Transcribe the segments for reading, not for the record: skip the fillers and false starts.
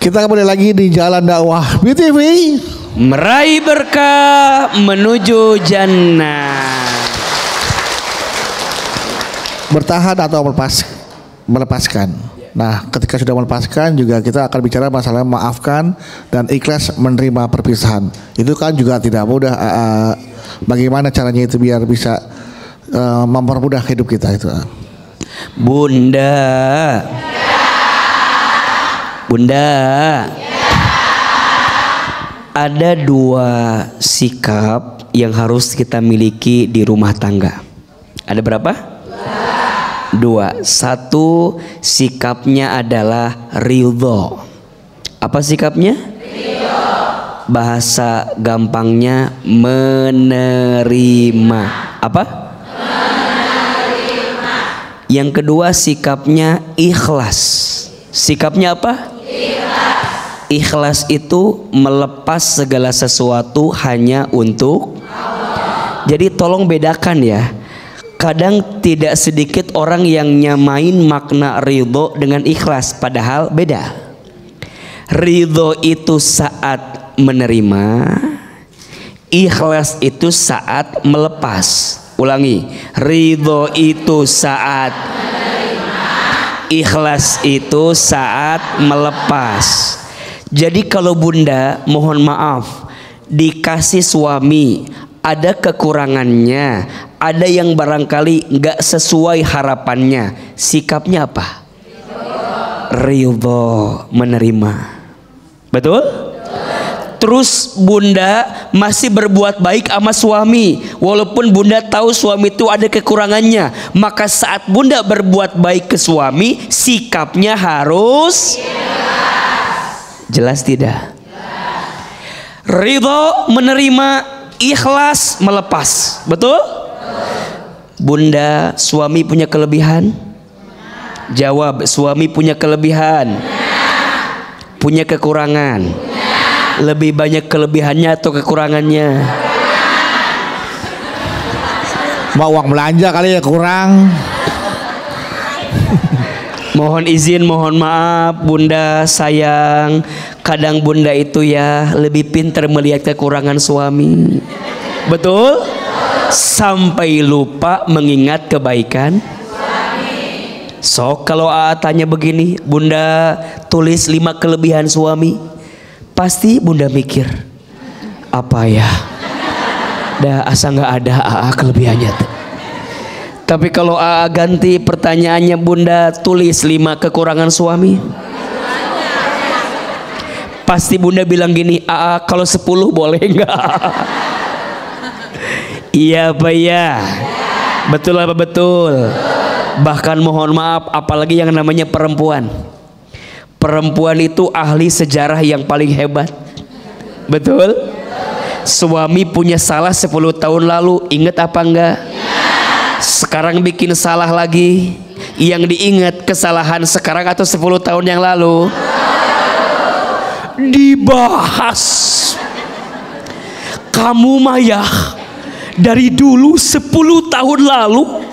Kita kembali lagi di Jalan Dakwah BTV, meraih berkah menuju jannah. bertahan atau melepaskan. Nah, ketika sudah melepaskan juga kita akan bicara masalah maafkan dan ikhlas menerima perpisahan. Itu kan juga tidak mudah. Bagaimana caranya itu biar bisa mempermudah hidup kita itu? Bunda, ada dua sikap yang harus kita miliki di rumah tangga. Ada berapa? Dua. Satu, sikapnya adalah ridho. Apa sikapnya? Ridho. Bahasa gampangnya menerima. Apa? Menerima. Yang kedua, sikapnya ikhlas. Sikapnya apa? Ikhlas. Ikhlas itu melepas segala sesuatu hanya untuk Allah. Jadi tolong bedakan ya. Kadang tidak sedikit orang yang nyamain makna ridho dengan ikhlas, padahal beda. Ridho itu saat menerima, ikhlas itu saat melepas. Ulangi, ridho itu saat menerima, ikhlas itu saat melepas. Jadi kalau bunda, mohon maaf, dikasih suami ada kekurangannya, ada yang barangkali nggak sesuai harapannya, sikapnya apa? Ridho, menerima. Betul? Terus bunda masih berbuat baik sama suami, walaupun bunda tahu suami itu ada kekurangannya, maka saat bunda berbuat baik ke suami, sikapnya harus jelas tidak? Ridho, menerima, ikhlas, melepas. Betul? Bunda, suami punya kelebihan? Jawab, suami punya kelebihan? Punya kekurangan? Lebih banyak kelebihannya atau kekurangannya? Mau uang belanja kali ya kurang. Mohon izin, mohon maaf bunda sayang, kadang bunda itu ya lebih pintar melihat kekurangan suami. Betul? Sampai lupa mengingat kebaikan suami. So kalau tanya begini, bunda tulis 5 kelebihan suami, pasti bunda mikir, apa ya? Dah asa nggak ada kelebihannya. Tapi kalau ganti pertanyaannya, bunda tulis 5 kekurangan suami, pasti bunda bilang gini, kalau 10 boleh nggak? Iya apa ya? Betul apa betul? Bahkan mohon maaf, apalagi yang namanya perempuan. Perempuan itu ahli sejarah yang paling hebat. Betul? Suami punya salah 10 tahun lalu, ingat apa enggak? Sekarang bikin salah lagi, yang diingat kesalahan sekarang atau 10 tahun yang lalu? Dibahas. Kamu mah ya dari dulu 10 tahun lalu,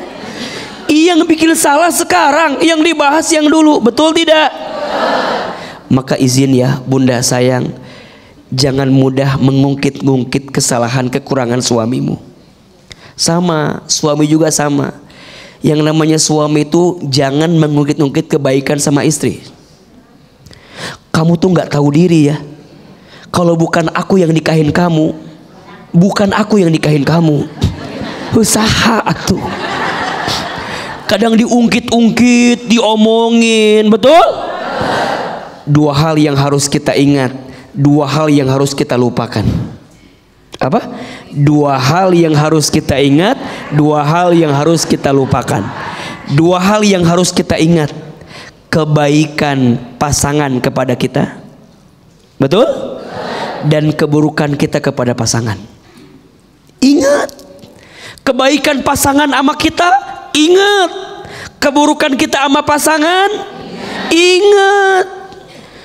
yang bikin salah sekarang, yang dibahas yang dulu. Betul tidak? Maka izin ya bunda sayang, jangan mudah mengungkit-ungkit kesalahan kekurangan suamimu. Sama, suami juga sama. Yang namanya suami itu jangan mengungkit-ungkit kebaikan sama istri. Kamu tuh nggak tahu diri ya. Kalau bukan aku yang nikahin kamu, bukan aku yang nikahin kamu. Usaha atuh. Kadang diungkit-ungkit, diomongin, betul? Dua hal yang harus kita ingat, dua hal yang harus kita lupakan. Apa? Dua hal yang harus kita ingat, dua hal yang harus kita lupakan. Dua hal yang harus kita ingat, kebaikan pasangan kepada kita, betul? Dan keburukan kita kepada pasangan. Ingat, kebaikan pasangan sama kita, ingat. Keburukan kita sama pasangan, ingat.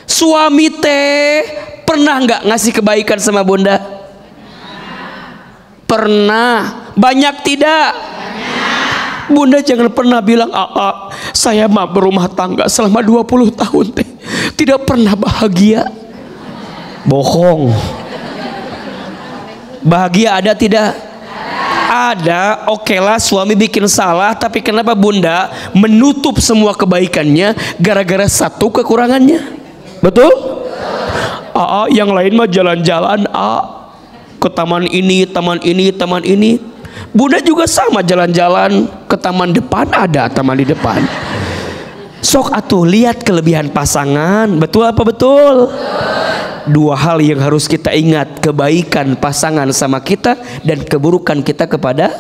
Suami teh pernah nggak ngasih kebaikan sama bunda? Pernah. Banyak tidak? Bunda jangan pernah bilang, saya mah berumah tangga selama 20 tahun teh tidak pernah bahagia. Bohong. Bahagia ada tidak? Ada. Oke lah, suami bikin salah, tapi kenapa Bunda menutup semua kebaikannya gara-gara satu kekurangannya? Betul? Yang lain mah jalan-jalan ke taman ini, taman ini, taman ini. Bunda juga sama, jalan-jalan ke taman depan, ada taman di depan. Sok atuh lihat kelebihan pasangan. Betul apa betul? Dua hal yang harus kita ingat, kebaikan pasangan sama kita dan keburukan kita kepada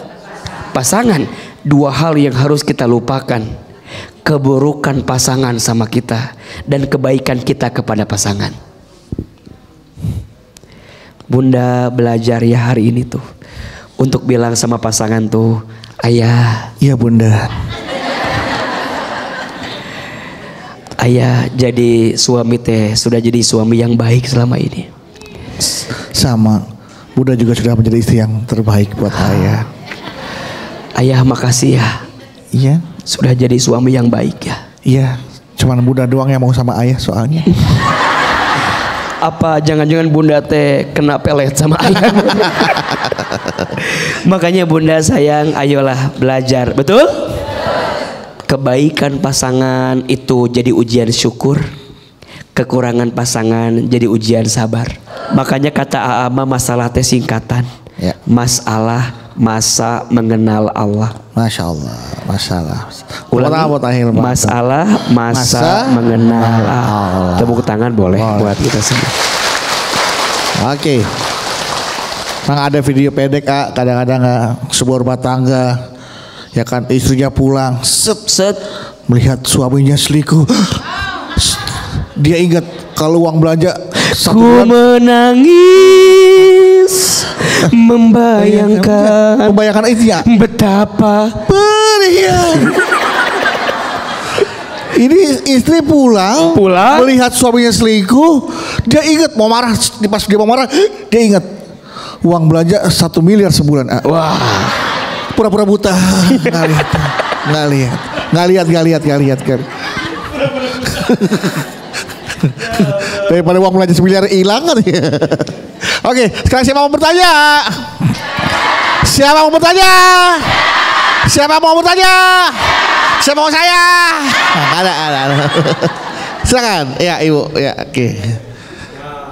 pasangan. Dua hal yang harus kita lupakan, keburukan pasangan sama kita dan kebaikan kita kepada pasangan. Bunda belajar ya hari ini tuh untuk bilang sama pasangan tuh, ayah. Iya Bunda. Ayah jadi suami teh sudah jadi suami yang baik selama ini. Sama, Bunda juga sudah menjadi istri yang terbaik buat ayah. Ayah makasih ya. Iya. Sudah jadi suami yang baik ya. Iya. Cuman Bunda doang yang mau sama ayah soalnya. Apa jangan-jangan Bunda teh kena pelet sama ayah? Makanya Bunda sayang, ayolah belajar. Betul? Kebaikan pasangan itu jadi ujian syukur, kekurangan pasangan jadi ujian sabar. Makanya kata Aama, masalah teh singkatan ya. Masalah masa mengenal Allah. Masya Allah, masalah. Ulangi. Masalah masa mengenal Allah. Tepuk tangan boleh buat kita semua. Oke. Nah, ada video pendek kadang-kadang sebuah rumah tangga ya kan, istrinya pulang set melihat suaminya selingkuh. Dia ingat kalau uang belanja ku menangis membayangkan itu ya, betapa perihnya. Ini istri pulang melihat suaminya selingkuh, dia ingat mau marah, pas dia mau marah dia ingat uang belanja 1 miliar sebulan. Wah, pura-pura buta, nggak lihat. Daripada uang belanja 1 miliar hilang kan. Oke, sekarang siapa mau bertanya? Siapa mau bertanya? Siapa mau saya? Ada. Silakan. Ya Ibu. Ya oke.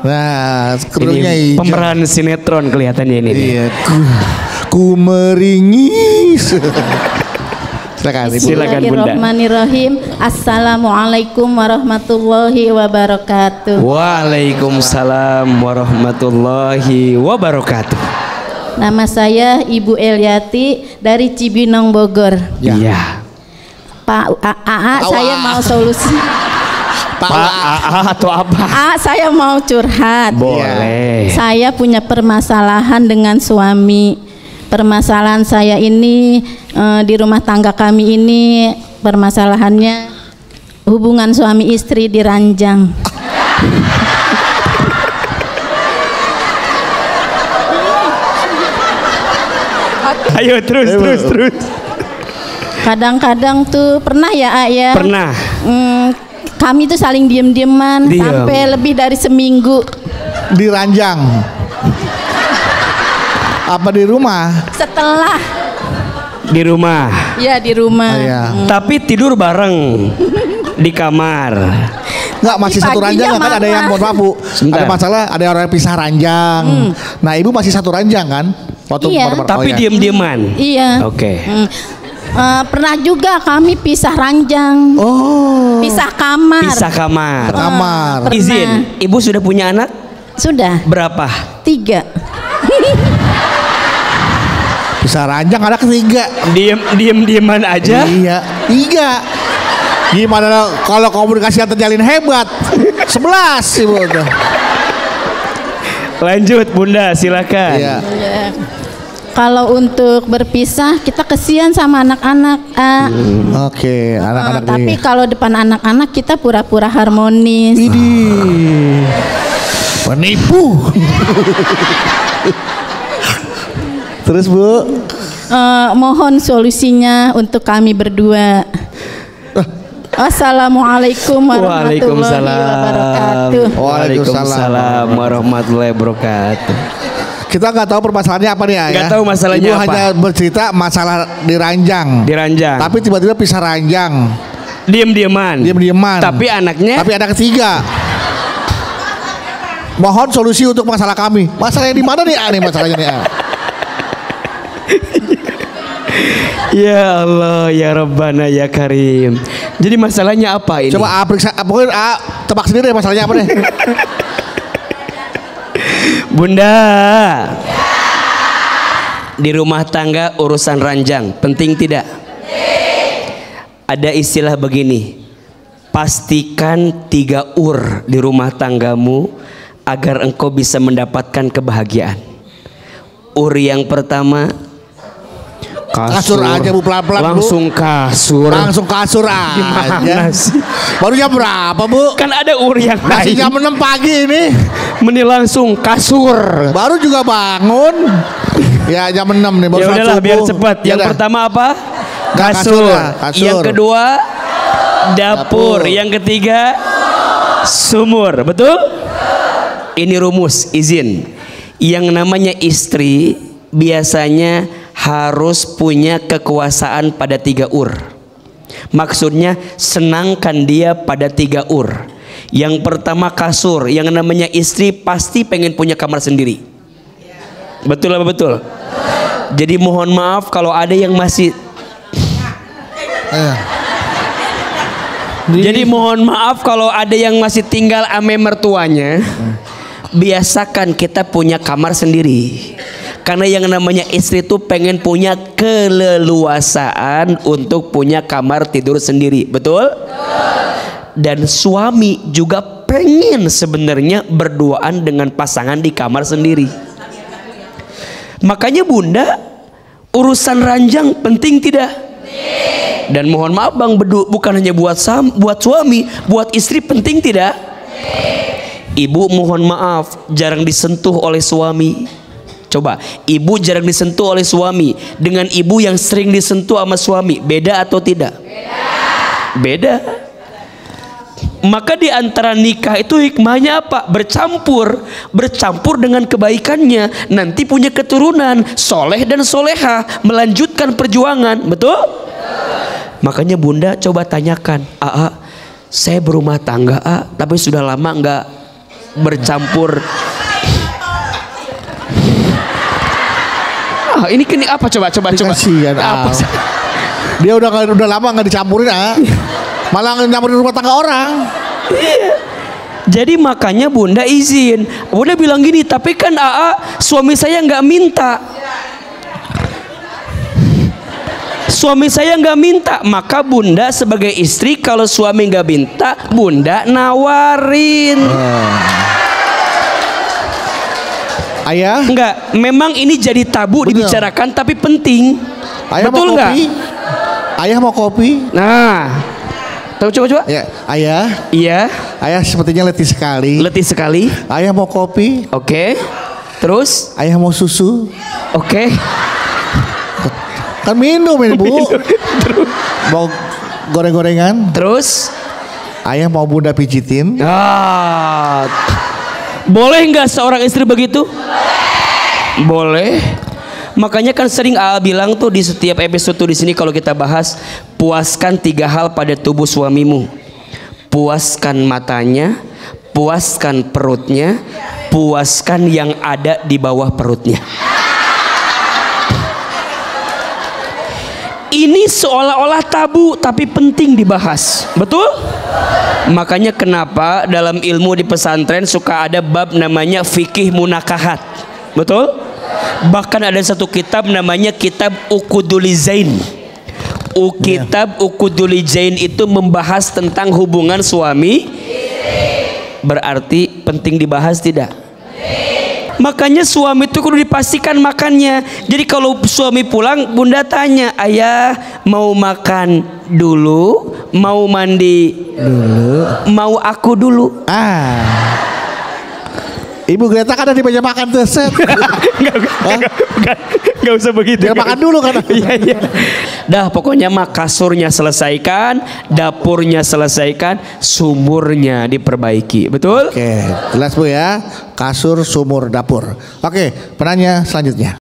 Nah, kerudungnya hijau. Pemeran sinetron kelihatannya ini. Iya. Ku meringis. Silakan Ibu. Bismillahirrahmanirrahim. Assalamualaikum warahmatullahi wabarakatuh. Waalaikumsalam warahmatullahi wabarakatuh. Nama saya Ibu Eliati dari Cibinong, Bogor. Iya. Pak AA, saya mau solusi. Pak AA atau apa? Saya mau curhat. Boleh. Saya punya permasalahan dengan suami. Permasalahan saya ini di rumah tangga kami ini, permasalahannya hubungan suami istri diranjang. Ayo terus. Kadang-kadang tuh pernah ya ya. Pernah. Kami tuh saling diem-dieman sampai lebih dari seminggu. Diranjang. Apa di rumah? Setelah di rumah. Ya di rumah. Iya. Tapi tidur bareng di kamar. Enggak, masih satu ranjang kan? Ada yang mohon maaf Bu. Ada masalah, ada orang yang pisah ranjang. Nah Ibu masih satu ranjang kan? Waktu iya. Tapi diem-dieman. Iya. Oke. Pernah juga kami pisah ranjang. Oh. Pisah kamar. Kamar. Izin, Ibu sudah punya anak? Sudah. Berapa? 3. Pisah ranjang anak 3. Diem-dieman aja? Iya. 3. Gimana kalau komunikasi yang terjalin hebat? 11 Ibu. Lanjut Bunda, silakan. Iya. Kalau untuk berpisah kita kesian sama anak-anak. Oke, anak-anak. Tapi kalau depan anak-anak kita pura-pura harmonis. Penipu. Terus Bu? Mohon solusinya untuk kami berdua. Assalamualaikum warahmatullahi wabarakatuh. Waalaikumsalam warahmatullahi wabarakatuh. Kita nggak tahu permasalahannya apa nih ya. Nggak tahu masalahnya Ibu apa. hanya bercerita masalah di ranjang. Di ranjang. Tapi tiba-tiba pisah ranjang. Diam-diaman. Tapi anaknya. Tapi anak ketiga. Mohon solusi untuk masalah kami. Masalahnya di mana nih? Nih masalahnya nih. Ya Allah, ya Rabbana, ya Karim. Jadi masalahnya apa ini? Coba periksa, pokoknya tebak sendiri masalahnya apa nih? Bunda, di rumah tangga urusan ranjang penting tidak? Ada istilah begini, pastikan 3 ur di rumah tanggamu agar engkau bisa mendapatkan kebahagiaan. Ur yang pertama, kasur aja Bu, pelan-pelan Bu. Langsung kasur aja. Gimana sih? Baru jam berapa Bu? Kan ada ur yang Masih lain. jam 6 pagi ini. Meni langsung kasur. Baru juga bangun. Ya jam 6 nih baru Ya sholat udahlah subuh. biar cepat. Ya Yang dah. pertama apa? Nggak, Kasur. kasur. Yang kedua dapur. Yang ketiga sumur. Betul? Ini rumus, izin. Yang namanya istri biasanya harus punya kekuasaan pada 3 ur. Maksudnya senangkan dia pada 3 ur. Yang pertama kasur. Yang namanya istri pasti pengen punya kamar sendiri. Betul apa betul? Jadi mohon maaf kalau ada yang masih. Jadi mohon maaf kalau ada yang masih tinggal ame mertuanya. Biasakan kita punya kamar sendiri. Karena yang namanya istri itu pengen punya keleluasaan untuk punya kamar tidur sendiri. Betul? Dan suami juga pengen sebenarnya berduaan dengan pasangan di kamar sendiri. Makanya Bunda, urusan ranjang penting tidak? Dan mohon maaf Bang Bedu, bukan hanya buat suami, buat istri penting tidak? Ibu mohon maaf jarang disentuh oleh suami. Coba, ibu jarang disentuh oleh suami dengan ibu yang sering disentuh sama suami, beda atau tidak? Beda. Maka di antara nikah itu hikmahnya apa? Bercampur dengan kebaikannya, nanti punya keturunan soleh dan soleha, melanjutkan perjuangan. Betul? Makanya Bunda coba tanyakan, saya berumah tangga tapi sudah lama nggak bercampur. Ini apa coba Kasihan, apa sih? Dia udah lama nggak dicampurin malah nyamperin rumah tangga orang. Iya. Jadi makanya Bunda izin. Bunda bilang gini, tapi kan suami saya nggak minta. Suami saya nggak minta, maka Bunda sebagai istri kalau suami nggak minta, Bunda nawarin. Ayah? Enggak, memang ini jadi tabu. Betul. Dibicarakan tapi penting. Ayah Betul mau nggak? kopi? Ayah mau kopi? Nah, tahu coba. Ya, Ayah. Iya. Ayah sepertinya letih sekali. Letih sekali. Ayah mau kopi? Oke. Terus? Ayah mau susu? Oke. Kan minum ini Bu. Mau goreng-gorengan? Terus? Ayah mau Bunda pijitin? Boleh nggak seorang istri begitu? Boleh. Makanya kan sering bilang tuh di setiap episode tuh di sini kalau kita bahas, puaskan 3 hal pada tubuh suamimu. Puaskan matanya, puaskan perutnya, puaskan yang ada di bawah perutnya. Ini seolah-olah tabu tapi penting dibahas. Betul? Makanya kenapa dalam ilmu di pesantren suka ada bab namanya fikih munakahat. Betul? Bahkan ada satu kitab namanya kitab Uqdulizain. Kitab Uqdulizain itu membahas tentang hubungan suami. Berarti penting dibahas tidak? Makanya suami itu kudu dipastikan makannya. Jadi kalau suami pulang, Bunda tanya, ayah mau makan dulu, mau mandi dulu, mau aku dulu? Ibu Greta kan ada di meja makan tuh set. Nggak usah begitu. Dia makan dulu kan. Iya. Dah pokoknya mah kasurnya selesaikan, dapurnya selesaikan, sumurnya diperbaiki. Betul? Oke, jelas Bu ya. Kasur, sumur, dapur. Oke, penanya selanjutnya.